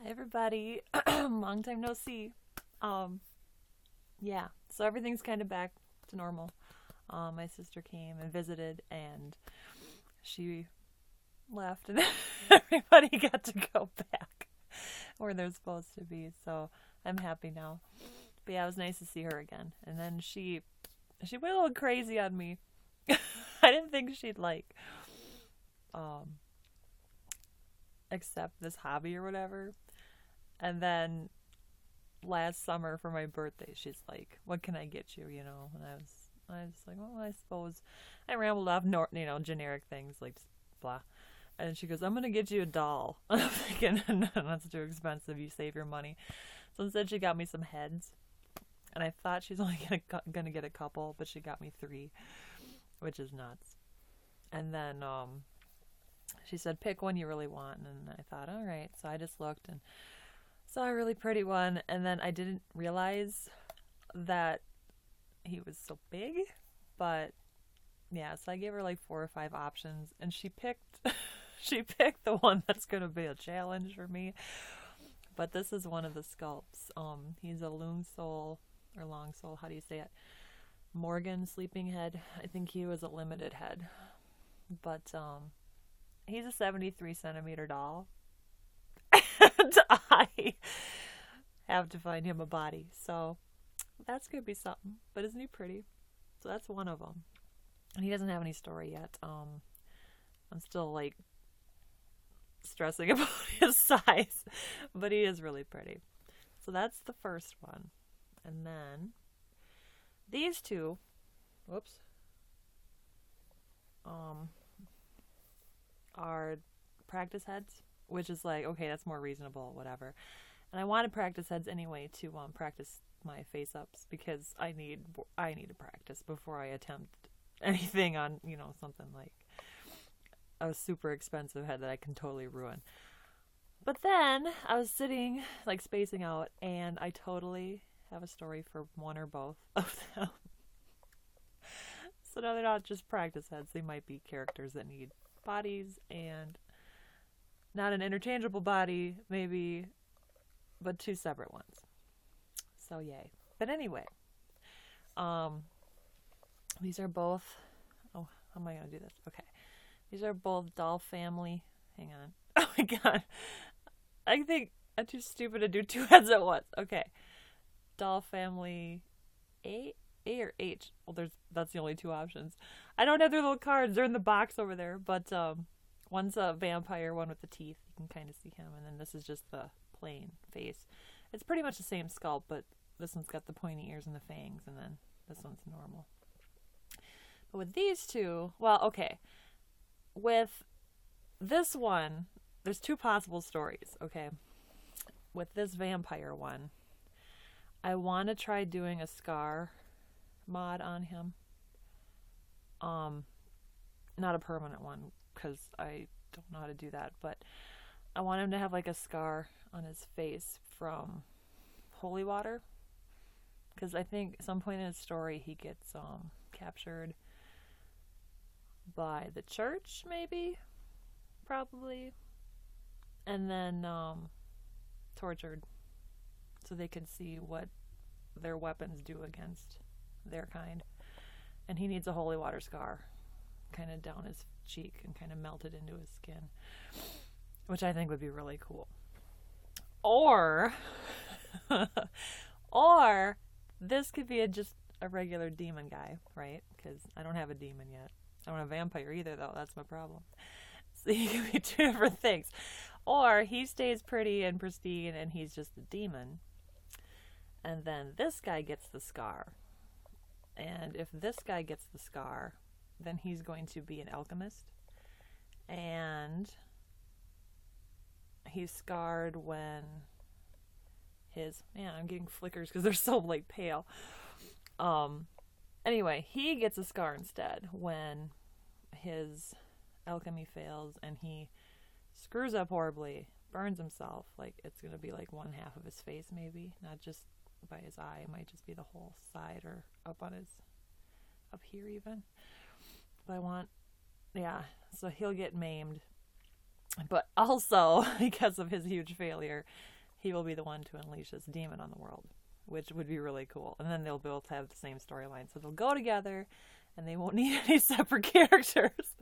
Hi everybody. Long time no see. Um yeah, so everything's kind of back to normal. My sister came and visited and she left and everybody got to go back where they're supposed to be. So I'm happy now. But yeah, it was nice to see her again. And then she went a little crazy on me. I didn't think she'd like um accept this hobby or whatever. And then last summer for my birthday, she's like, "What can I get you?" And I was like, "Well, I suppose." I rambled off, generic things like blah, and she goes, "I'm gonna get you a doll." And I'm thinking, "No, that's too expensive. You save your money." So instead, she got me some heads, and I thought she's only gonna get a couple, but she got me three, which is nuts. And then she said, "Pick one you really want," and I thought, "All right." So I just looked and saw a really pretty one, and then I didn't realize that he was so big, but yeah, so I gave her like 4 or 5 options, and she picked she picked the one that's gonna be a challenge for me. But this is one of the sculpts. He's a LoongSoul or LongSoul, how do you say it? Morgan sleeping head. I think he was a limited head, but he's a 73 centimeter doll, and I have to find him a body. So that's gonna be something. But isn't he pretty? So that's one of them. And he doesn't have any story yet. I'm still like stressing about his size, but he is really pretty. So that's the first one. And then these two, whoops, um, are practice heads, which is like, okay, that's more reasonable, whatever. And I wanted practice heads anyway to practice my face ups because I need to practice before I attempt anything on something like a super expensive head that I can totally ruin. But then I was sitting like spacing out, and I totally have a story for one or both of them. So now they're not just practice heads; they might be characters that need bodies and not an interchangeable body, maybe, but two separate ones. So yay. But anyway, um, these are both. Oh, how am I gonna do this? Okay, these are both doll family. Hang on. Oh my god, I think I'm too stupid to do two heads at once. Okay, doll family A or H. Well, that's the only two options. I don't have their little cards. They're in the box over there. But one's a vampire, one with the teeth. You can kind of see him, and then this is just the plain face. It's pretty much the same sculpt, but this one's got the pointy ears and the fangs, and then this one's normal. But with these two, well, okay. With this one, there's two possible stories, okay? With this vampire one, I want to try doing a scar mod on him. Not a permanent one, because I don't know how to do that, but I want him to have like a scar on his face from holy water, because I think at some point in his story he gets captured by the church, maybe, probably, and then tortured so they can see what their weapons do against their kind. And he needs a holy water scar kind of down his cheek and kind of melted into his skin, which I think would be really cool. Or or this could be just a regular demon guy, right? Because I don't have a demon yet. I don't have a vampire either, though. That's my problem. So he could be two different things. Or he stays pretty and pristine and he's just a demon. And then this guy gets the scar. And if this guy gets the scar, then he's going to be an alchemist. And he's scarred when I'm getting flickers because they're so like pale. Anyway, he gets a scar instead when his alchemy fails and he screws up horribly, burns himself. Like it's gonna be like one half of his face, maybe, not just by his eye. It might just be the whole side or up here even. But I want, yeah. So he'll get maimed, But also, because of his huge failure, he will be the one to unleash this demon on the world, which would be really cool. And then they'll both have the same storyline. So they'll go together, and they won't need any separate characters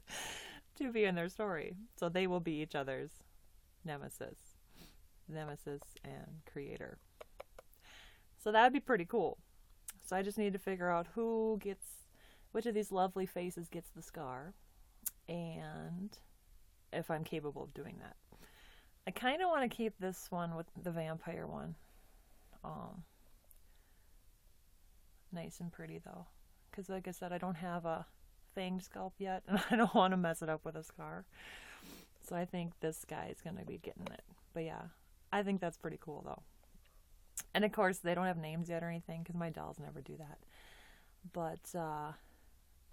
to be in their story. So they will be each other's nemesis and creator. So that would be pretty cool. So I just need to figure out which of these lovely faces gets the scar, and if I'm capable of doing that. I kind of want to keep this one with the vampire one. Nice and pretty though. Because like I said, I don't have a fanged scalp yet, and I don't want to mess it up with a scar. So I think this guy is going to be getting it. But yeah, I think that's pretty cool though. And of course, they don't have names yet or anything, because my dolls never do that. But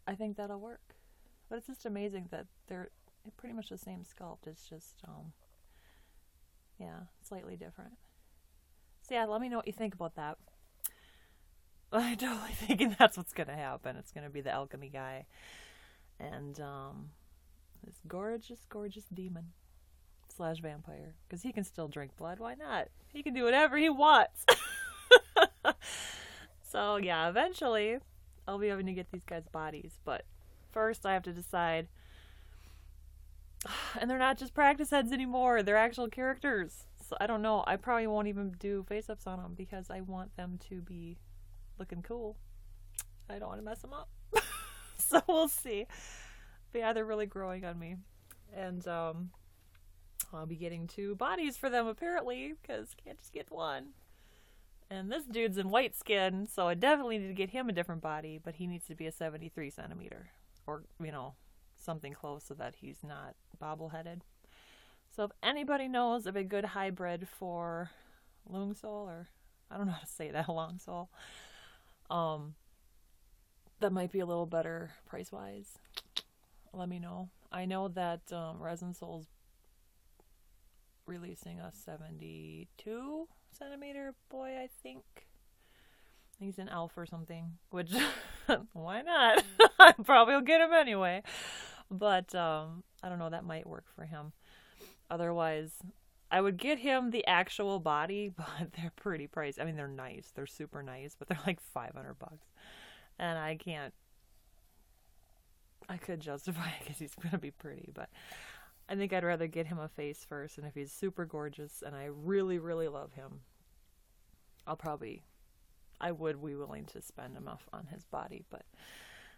I think that'll work. But it's just amazing that they're pretty much the same sculpt. It's just, yeah, slightly different. So yeah, let me know what you think about that. I'm totally thinking that's what's going to happen. It's going to be the alchemy guy. And this gorgeous, gorgeous demon / vampire. Because he can still drink blood. Why not? He can do whatever he wants. So yeah, eventually I'll be having to get these guys' bodies. But first I have to decide. And they're not just practice heads anymore. They're actual characters. So I don't know. I probably won't even do face-ups on them because I want them to be looking cool. I don't want to mess them up. So we'll see. But yeah, they're really growing on me. And I'll be getting 2 bodies for them apparently, because you can't just get one. And this dude's in white skin, so I definitely need to get him a different body, but he needs to be a 73 centimeter. Or, something close so that he's not bobbleheaded. So if anybody knows of a good hybrid for LoongSoul, or I don't know how to say that, LoongSoul, that might be a little better price-wise, let me know. I know that Resin Soul's releasing a 72 centimeter boy, I think. He's an elf or something, which, why not? I probably will get him anyway. But, I don't know, that might work for him. Otherwise, I would get him the actual body, but they're pretty pricey. I mean, they're nice. They're super nice, but they're like $500. And I could justify it because he's going to be pretty, but I think I'd rather get him a face first. And if he's super gorgeous and I really, really love him, I would be willing to spend enough on his body, but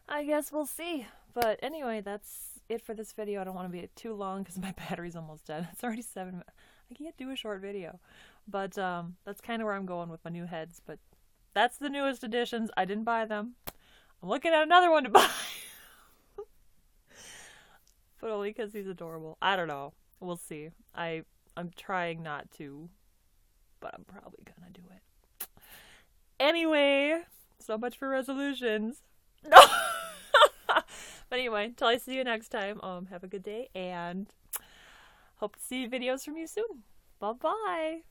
I guess we'll see. But anyway, that's it for this video. I don't want to be too long because my battery's almost dead. It's already 7 minutes. I can't do a short video. But that's kind of where I'm going with my new heads. But that's the newest additions. I didn't buy them. I'm looking at another one to buy. But only because he's adorable. I don't know. We'll see. I'm trying not to, but I'm probably gonna do it. Anyway, so much for resolutions. No. But anyway, until I see you next time, have a good day, and hope to see videos from you soon. Bye-bye.